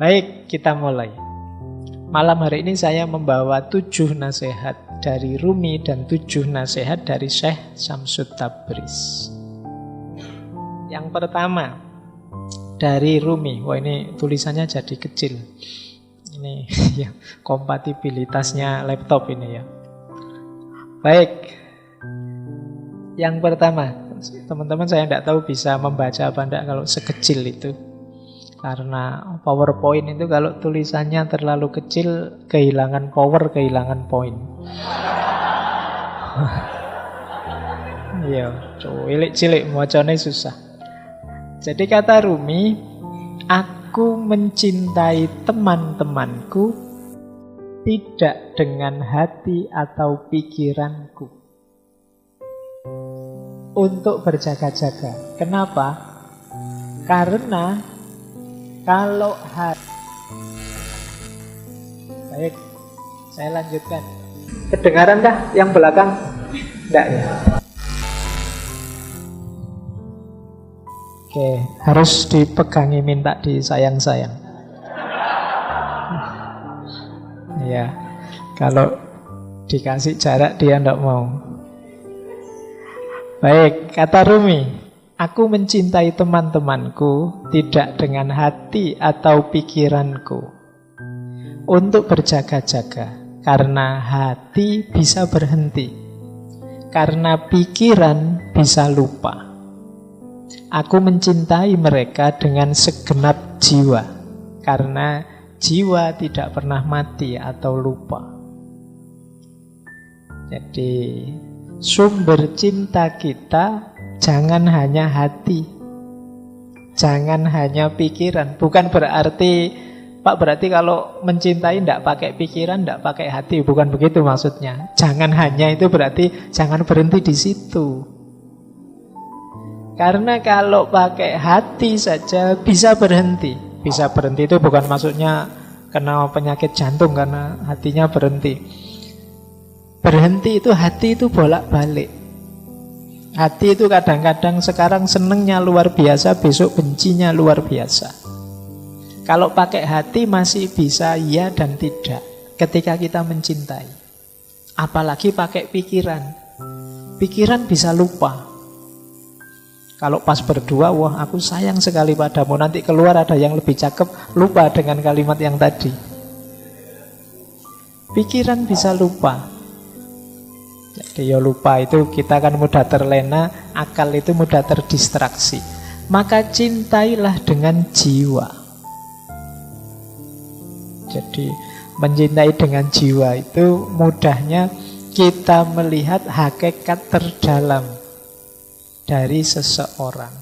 Baik, kita mulai. Malam hari ini saya membawa 7 nasihat dari Rumi dan 7 nasihat dari Syekh Syamsut Tabriz. Yang pertama dari Rumi. Wah, ini tulisannya jadi kecil. Ini ya, kompatibilitasnya laptop ini ya. Baik. Yang pertama, teman-teman saya tidak tahu bisa membaca apa enggak kalau sekecil itu. Karena PowerPoint itu kalau tulisannya terlalu kecil, kehilangan power, kehilangan poin. Iya, cilik-cilik macane susah. Jadi kata Rumi, aku mencintai teman-temanku tidak dengan hati atau pikiranku. Untuk berjaga-jaga. Kenapa? Karena kalau hati... Baik, saya lanjutkan. Kedengaran kah yang belakang? Enggak ya? Oke, harus dipegangi, minta disayang-sayang. Ya, kalau dikasih jarak dia enggak mau. Baik, kata Rumi, aku mencintai teman-temanku tidak dengan hati atau pikiranku. Untuk berjaga-jaga, karena hati bisa berhenti, karena pikiran bisa lupa. Aku mencintai mereka dengan segenap jiwa, karena jiwa tidak pernah mati atau lupa. Jadi sumber cinta kita jangan hanya hati, jangan hanya pikiran. Bukan berarti, Pak, berarti kalau mencintai tidak pakai pikiran, tidak pakai hati. Bukan begitu maksudnya. Jangan hanya itu berarti jangan berhenti di situ. Karena kalau pakai hati saja bisa berhenti. Bisa berhenti itu bukan maksudnya kena penyakit jantung karena hatinya berhenti. Berhenti itu hati itu bolak-balik. Hati itu kadang-kadang sekarang senengnya luar biasa, besok bencinya luar biasa. Kalau pakai hati masih bisa ya dan tidak ketika kita mencintai. Apalagi pakai pikiran. Pikiran bisa lupa. Kalau pas berdua, wah aku sayang sekali padamu, nanti keluar ada yang lebih cakep, lupa dengan kalimat yang tadi. Pikiran bisa lupa. Jadi ya lupa itu kita kan mudah terlena, akal itu mudah terdistraksi. Maka cintailah dengan jiwa. Jadi mencintai dengan jiwa itu mudahnya kita melihat hakikat terdalam dari seseorang.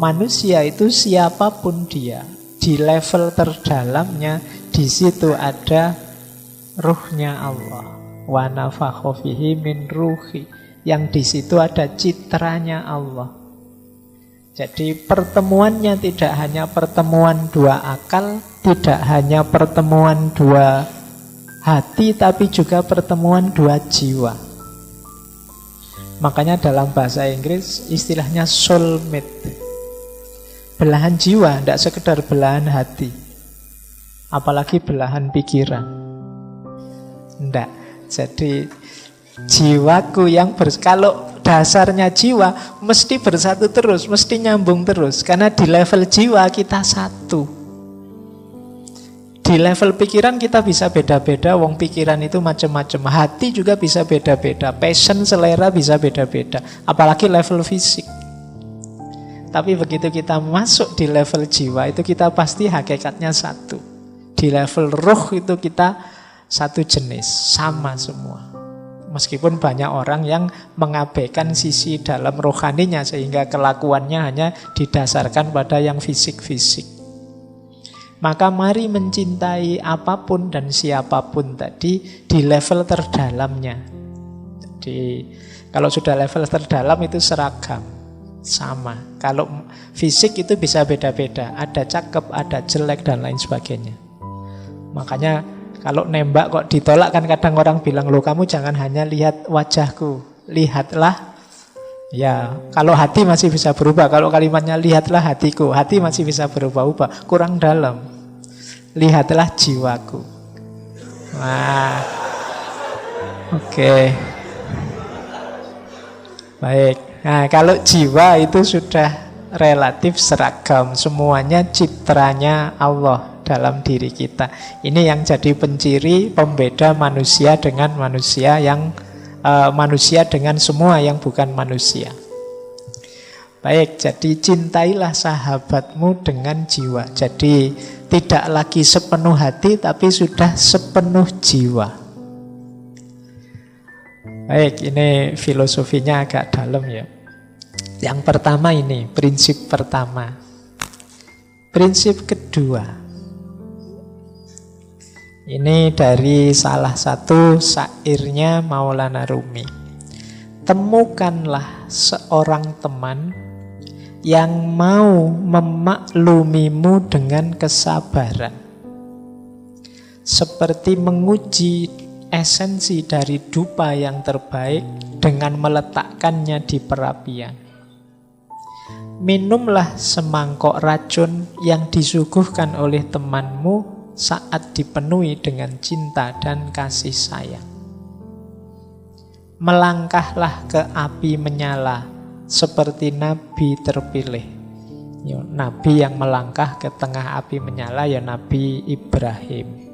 Manusia itu siapapun dia, di level terdalamnya, di situ ada ruhnya Allah. Wa nafakha fihi min ruhi, yang di situ ada citranya Allah. Jadi pertemuannya tidak hanya pertemuan dua akal, tidak hanya pertemuan dua hati, tapi juga pertemuan dua jiwa. Makanya dalam bahasa Inggris istilahnya soulmate. Belahan jiwa, tidak sekedar belahan hati. Apalagi belahan pikiran. Tidak. Jadi jiwaku yang kalau dasarnya jiwa mesti bersatu terus, mesti nyambung terus. Karena di level jiwa kita satu. Di level pikiran kita bisa beda-beda. Wong pikiran itu macam-macam. Hati juga bisa beda-beda. Passion, selera bisa beda-beda. Apalagi level fisik. Tapi begitu kita masuk di level jiwa, itu kita pasti hakikatnya satu. Di level ruh itu kita satu jenis, sama semua. Meskipun banyak orang yang mengabaikan sisi dalam rohaninya, sehingga kelakuannya hanya didasarkan pada yang fisik-fisik. Maka mari mencintai apapun dan siapapun tadi di level terdalamnya. Jadi kalau sudah level terdalam itu seragam, sama. Kalau fisik itu bisa beda-beda, ada cakep, ada jelek dan lain sebagainya. Makanya kalau nembak kok ditolak kan kadang orang bilang, loh kamu jangan hanya lihat wajahku, lihatlah. Ya, kalau hati masih bisa berubah. Kalau kalimatnya lihatlah hatiku, hati masih bisa berubah-ubah, kurang dalam. lihatlah jiwaku. Wah, oke. Baik. Nah, kalau jiwa itu sudah relatif seragam, semuanya citranya Allah dalam diri kita. Ini yang jadi penciri pembeda manusia dengan manusia yang manusia dengan semua yang bukan manusia. Baik, jadi cintailah sahabatmu dengan jiwa. Jadi tidak lagi sepenuh hati, tapi sudah sepenuh jiwa. Baik, ini filosofinya agak dalam ya. Yang pertama ini, prinsip pertama. Prinsip kedua. Ini dari salah satu syairnya Maulana Rumi. Temukanlah seorang teman yang mau memaklumimu dengan kesabaran, seperti menguji esensi dari dupa yang terbaik dengan meletakkannya di perapian. Minumlah semangkok racun yang disuguhkan oleh temanmu saat dipenuhi dengan cinta dan kasih sayang. Melangkahlah ke api menyala seperti Nabi terpilih. Ya, Nabi yang melangkah ke tengah api menyala ya Nabi Ibrahim.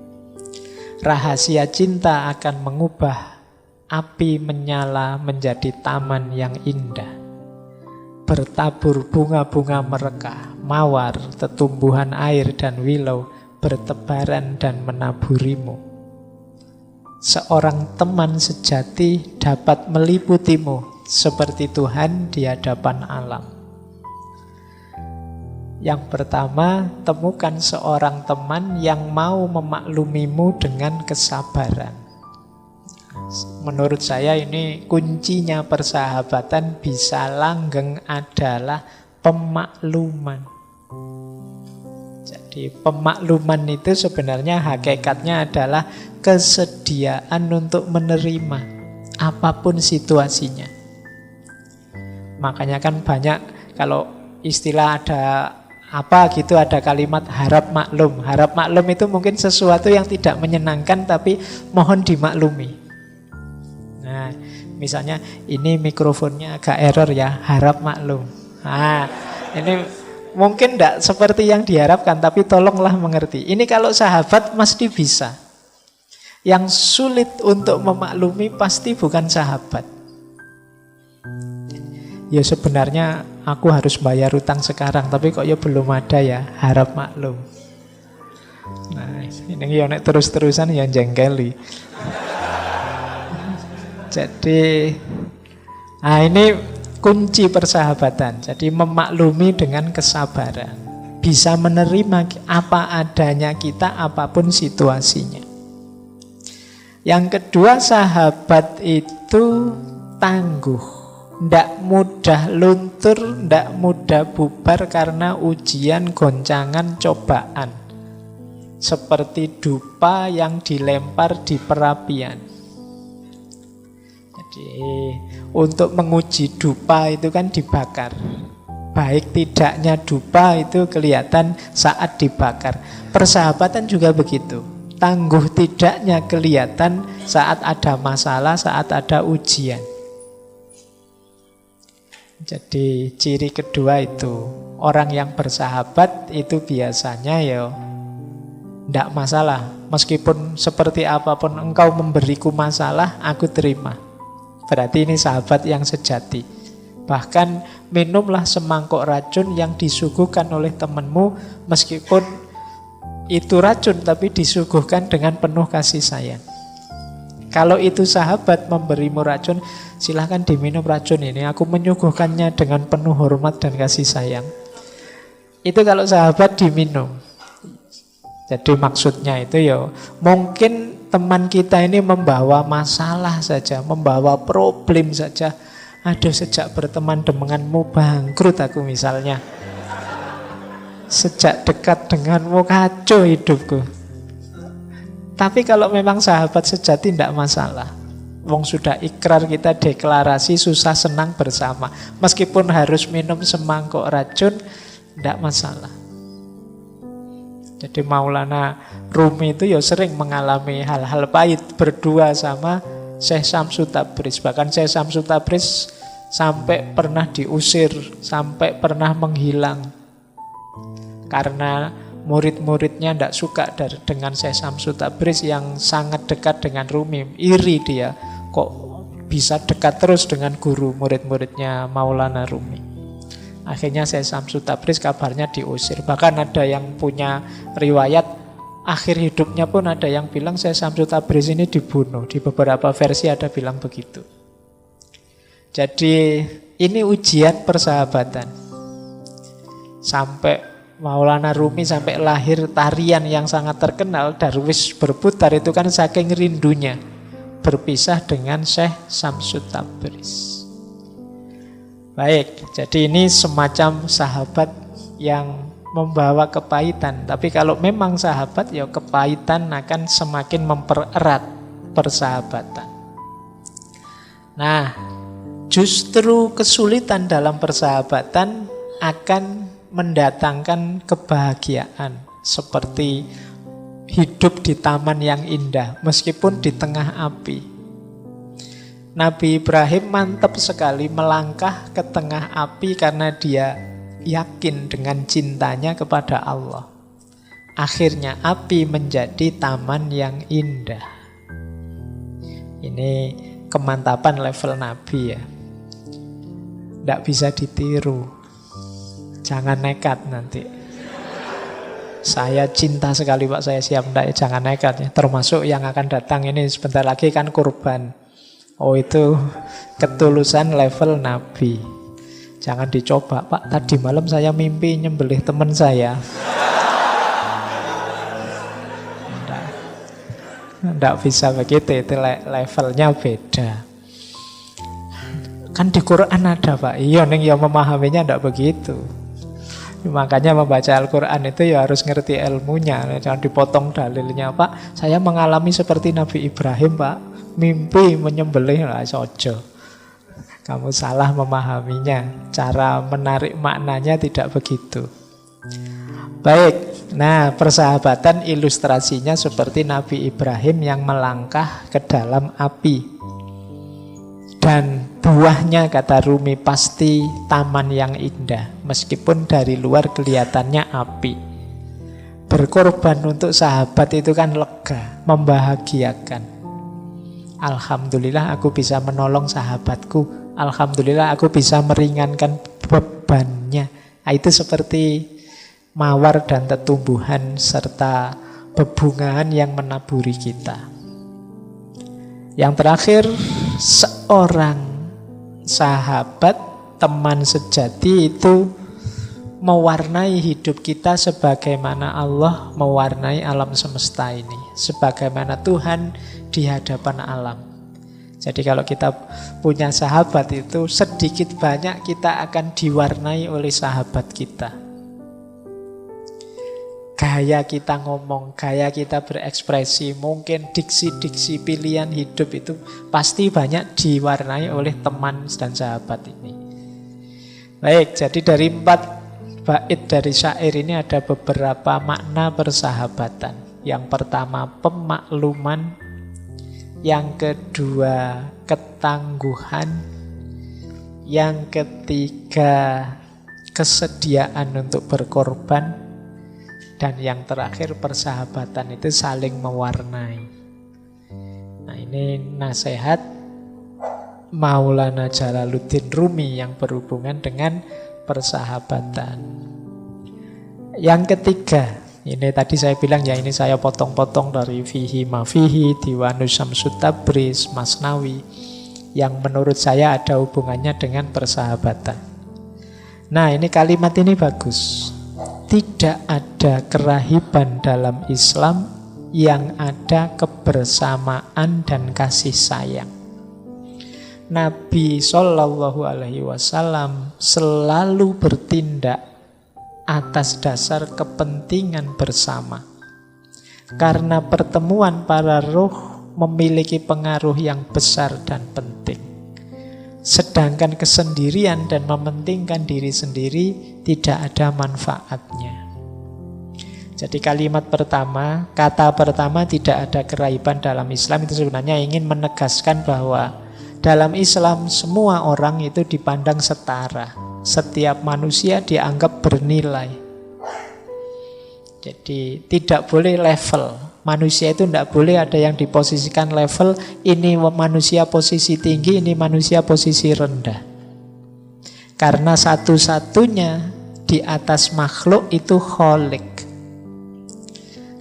Rahasia cinta akan mengubah api menyala menjadi taman yang indah. Bertabur bunga-bunga merekah, mawar, tetumbuhan air dan wilau bertebaran dan menaburimu. Seorang teman sejati dapat meliputimu seperti Tuhan di hadapan alam. Yang pertama, temukan seorang teman yang mau memaklumimu dengan kesabaran. Menurut saya ini kuncinya persahabatan bisa langgeng adalah pemakluman. Jadi pemakluman itu sebenarnya hakikatnya adalah kesediaan untuk menerima apapun situasinya. Makanya kan banyak kalau istilah ada apa gitu, ada kalimat harap maklum. Harap maklum itu mungkin sesuatu yang tidak menyenangkan tapi mohon dimaklumi. Nah, misalnya ini mikrofonnya agak error ya, harap maklum. Nah, ini mungkin tidak seperti yang diharapkan, tapi tolonglah mengerti. Ini kalau sahabat mesti bisa. Yang sulit untuk memaklumi pasti bukan sahabat. Ya sebenarnya aku harus bayar utang sekarang, tapi kok ya belum ada ya, harap maklum. Nah, ini yang terus-terusan yang jengkeli. Jadi, nah ini kunci persahabatan. Jadi memaklumi dengan kesabaran. Bisa menerima apa adanya kita, apapun situasinya. Yang kedua, sahabat itu tangguh. Tidak mudah luntur, tidak mudah bubar karena ujian, goncangan, cobaan. Seperti dupa yang dilempar di perapian. Jadi untuk menguji dupa itu kan dibakar. Baik tidaknya dupa itu kelihatan saat dibakar. Persahabatan juga begitu. Tangguh tidaknya kelihatan saat ada masalah, saat ada ujian. Jadi ciri kedua itu, orang yang bersahabat itu biasanya ya tidak masalah. Meskipun seperti apapun engkau memberiku masalah, aku terima. Berarti ini sahabat yang sejati. Bahkan minumlah semangkok racun yang disuguhkan oleh temanmu, meskipun itu racun tapi disuguhkan dengan penuh kasih sayang. Kalau itu sahabat memberimu racun, silahkan diminum racun ini. Aku menyuguhkannya dengan penuh hormat dan kasih sayang. Itu kalau sahabat diminum. Jadi maksudnya itu ya, mungkin teman kita ini membawa masalah saja, membawa problem saja. Aduh, sejak berteman denganmu bangkrut aku misalnya. Sejak dekat denganmu kacau hidupku. Tapi kalau memang sahabat sejati tidak masalah. Wong sudah ikrar, kita deklarasi susah senang bersama. Meskipun harus minum semangkok racun, tidak masalah. Jadi Maulana Rumi itu ya sering mengalami hal-hal pahit berdua sama Syekh Syamsul Tabriz. Bahkan Syekh Syamsul Tabriz sampai pernah diusir, sampai pernah menghilang. Karena murid-muridnya tidak suka dengan Syekh Syamsul Tabriz yang sangat dekat dengan Rumi. Iri dia, kok bisa dekat terus dengan guru murid-muridnya Maulana Rumi. Akhirnya Syekh Syamsul Tabriz kabarnya diusir. Bahkan ada yang punya riwayat akhir hidupnya pun ada yang bilang Syekh Syamsul Tabriz ini dibunuh. Di beberapa versi ada bilang begitu. Jadi ini ujian persahabatan. Sampai Maulana Rumi sampai lahir tarian yang sangat terkenal, Darwis berputar, itu kan saking rindunya berpisah dengan Syekh Syamsul Tabriz. Baik, jadi ini semacam sahabat yang membawa kepahitan. Tapi kalau memang sahabat, ya kepahitan akan semakin mempererat persahabatan. Nah, justru kesulitan dalam persahabatan akan mendatangkan kebahagiaan. Seperti hidup di taman yang indah, meskipun di tengah api. Nabi Ibrahim mantap sekali melangkah ke tengah api karena dia yakin dengan cintanya kepada Allah. Akhirnya api menjadi taman yang indah. Ini kemantapan level Nabi ya. Tidak bisa ditiru. Jangan nekat nanti. Saya cinta sekali Pak, saya siap. Tidak, jangan nekat ya. Termasuk yang akan datang ini sebentar lagi kan kurban. Oh itu ketulusan level Nabi. Jangan dicoba, Pak, tadi malam saya mimpi nyembelih teman saya. Tidak bisa begitu, itu levelnya beda. Kan di Quran ada Pak. Iya, yang memahaminya tidak begitu. Makanya membaca Al-Quran itu ya harus ngerti ilmunya. Jangan dipotong dalilnya. Pak, saya mengalami seperti Nabi Ibrahim Pak, mimpi menyembelih. Lah sojo, kamu salah memahaminya. Cara menarik maknanya tidak begitu. Baik, nah persahabatan ilustrasinya seperti Nabi Ibrahim yang melangkah ke dalam api. Dan buahnya, kata Rumi, pasti taman yang indah, meskipun dari luar kelihatannya api. Berkorban untuk sahabat itu kan lega, membahagiakan. Alhamdulillah aku bisa menolong sahabatku. Alhamdulillah aku bisa meringankan bebannya. Nah, itu seperti mawar dan tetumbuhan serta bebungaan yang menaburi kita. Yang terakhir, seorang sahabat, teman sejati itu mewarnai hidup kita sebagaimana Allah mewarnai alam semesta ini, sebagaimana Tuhan di hadapan alam. Jadi kalau kita punya sahabat itu sedikit banyak kita akan diwarnai oleh sahabat kita. Gaya kita ngomong, gaya kita berekspresi, mungkin diksi-diksi pilihan hidup itu pasti banyak diwarnai oleh teman dan sahabat ini. Baik, jadi dari 4 bait dari syair ini ada beberapa makna persahabatan. Yang pertama pemakluman, yang kedua ketangguhan, yang ketiga kesediaan untuk berkorban, dan yang terakhir persahabatan itu saling mewarnai. Nah ini nasihat Maulana Jalaluddin Rumi yang berhubungan dengan persahabatan. Yang ketiga, ini tadi saya bilang ya, ini saya potong-potong dari Fihi Mafihi, Diwanus Syamsul Tabriz, Masnawi, yang menurut saya ada hubungannya dengan persahabatan. Nah ini kalimat ini bagus. Tidak ada kerahiban dalam Islam yang ada kebersamaan dan kasih sayang. Nabi Shallallahu Alaihi Wasallam selalu bertindak atas dasar kepentingan bersama. Karena pertemuan para ruh memiliki pengaruh yang besar dan penting. Sedangkan kesendirian dan mementingkan diri sendiri tidak ada manfaatnya. Jadi kalimat pertama, kata pertama tidak ada keraiban dalam Islam itu sebenarnya ingin menegaskan bahwa dalam Islam semua orang itu dipandang setara. Setiap manusia dianggap bernilai. Jadi tidak boleh level. Manusia itu tidak boleh ada yang diposisikan level, ini manusia posisi tinggi, ini manusia posisi rendah. Karena satu-satunya di atas makhluk itu Khalik.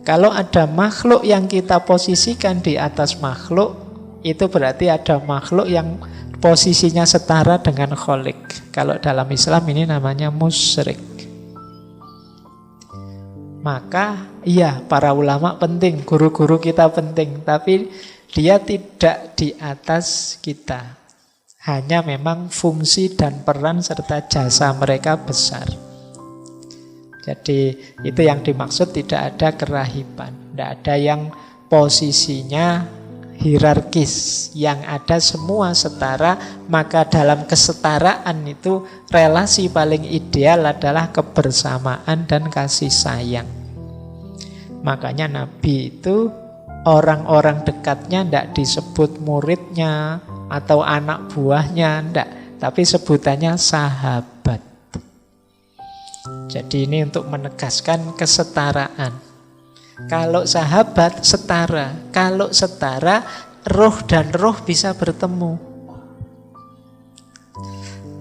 Kalau ada makhluk yang kita posisikan di atas makhluk, itu berarti ada makhluk yang posisinya setara dengan Khalik. Kalau dalam Islam ini namanya musyrik. Maka iya, para ulama penting, guru-guru kita penting, tapi dia tidak di atas kita. Hanya memang fungsi dan peran serta jasa mereka besar. Jadi itu yang dimaksud tidak ada kerahiban, tidak ada yang posisinya hierarkis, yang ada semua setara. Maka dalam kesetaraan itu relasi paling ideal adalah kebersamaan dan kasih sayang. Makanya Nabi itu orang-orang dekatnya tidak disebut muridnya atau anak buahnya, tidak, tapi sebutannya sahabat. Jadi ini untuk menegaskan kesetaraan. Kalau sahabat setara, kalau setara roh dan roh bisa bertemu.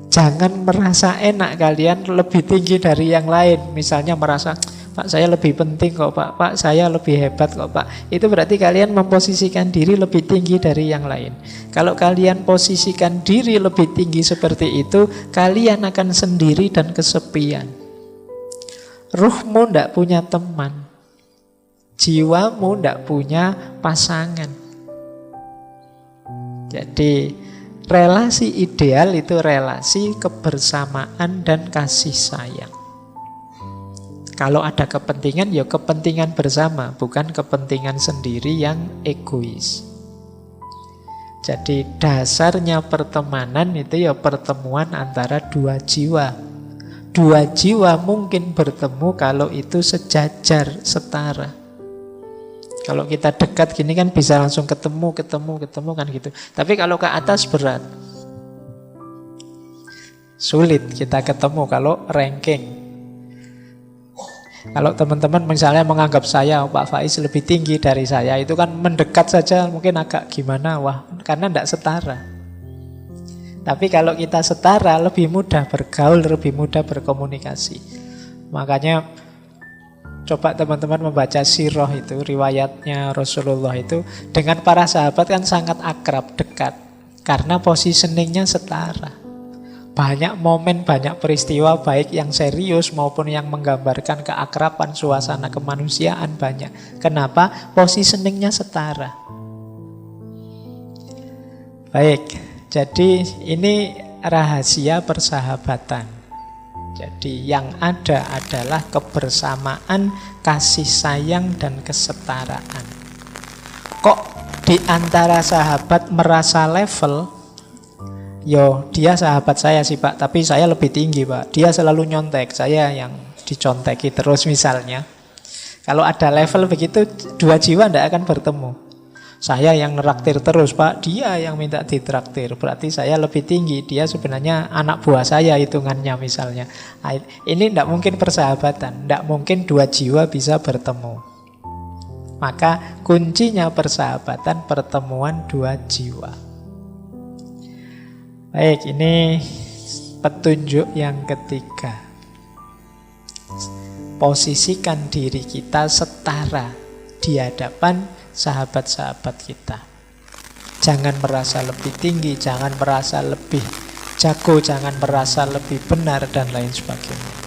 Jangan merasa enak kalian lebih tinggi dari yang lain. Misalnya merasa, Pak saya lebih penting kok Pak, Pak saya lebih hebat kok Pak. Itu berarti kalian memposisikan diri lebih tinggi dari yang lain. Kalau kalian posisikan diri lebih tinggi seperti itu, kalian akan sendiri dan kesepian. Ruhmu tidak punya teman, jiwamu tidak punya pasangan. Jadi relasi ideal itu relasi kebersamaan dan kasih sayang. Kalau ada kepentingan, ya kepentingan bersama, bukan kepentingan sendiri yang egois. Jadi dasarnya pertemanan itu ya pertemuan antara dua jiwa. Dua jiwa mungkin bertemu kalau itu sejajar, setara. Kalau kita dekat gini kan bisa langsung ketemu kan gitu. Tapi kalau ke atas berat. Sulit kita ketemu kalau ranking. Kalau teman-teman misalnya menganggap saya, Pak Faiz lebih tinggi dari saya, itu kan mendekat saja mungkin agak gimana, wah, karena tidak setara. Tapi kalau kita setara, lebih mudah bergaul, lebih mudah berkomunikasi. Makanya coba teman-teman membaca sirah itu, riwayatnya Rasulullah itu, dengan para sahabat kan sangat akrab, dekat. Karena positioningnya setara. Banyak momen, banyak peristiwa, baik yang serius maupun yang menggambarkan keakraban, suasana kemanusiaan banyak. Kenapa? Positioningnya setara. Baik. Jadi ini rahasia persahabatan. Jadi yang ada adalah kebersamaan, kasih sayang, dan kesetaraan. Kok di antara sahabat merasa level? Yo, dia sahabat saya sih Pak, tapi saya lebih tinggi Pak. Dia selalu nyontek, saya yang diconteki terus misalnya. Kalau ada level begitu, dua jiwa tidak akan bertemu. Saya yang neraktir terus Pak, dia yang minta ditraktir. Berarti saya lebih tinggi, dia sebenarnya anak buah saya hitungannya misalnya. Ini tidak mungkin persahabatan, tidak mungkin dua jiwa bisa bertemu. Maka kuncinya persahabatan, pertemuan dua jiwa. Baik, ini petunjuk yang ketiga. Posisikan diri kita setara di hadapan sahabat-sahabat kita. Jangan merasa lebih tinggi, jangan merasa lebih jago, jangan merasa lebih benar, dan lain sebagainya.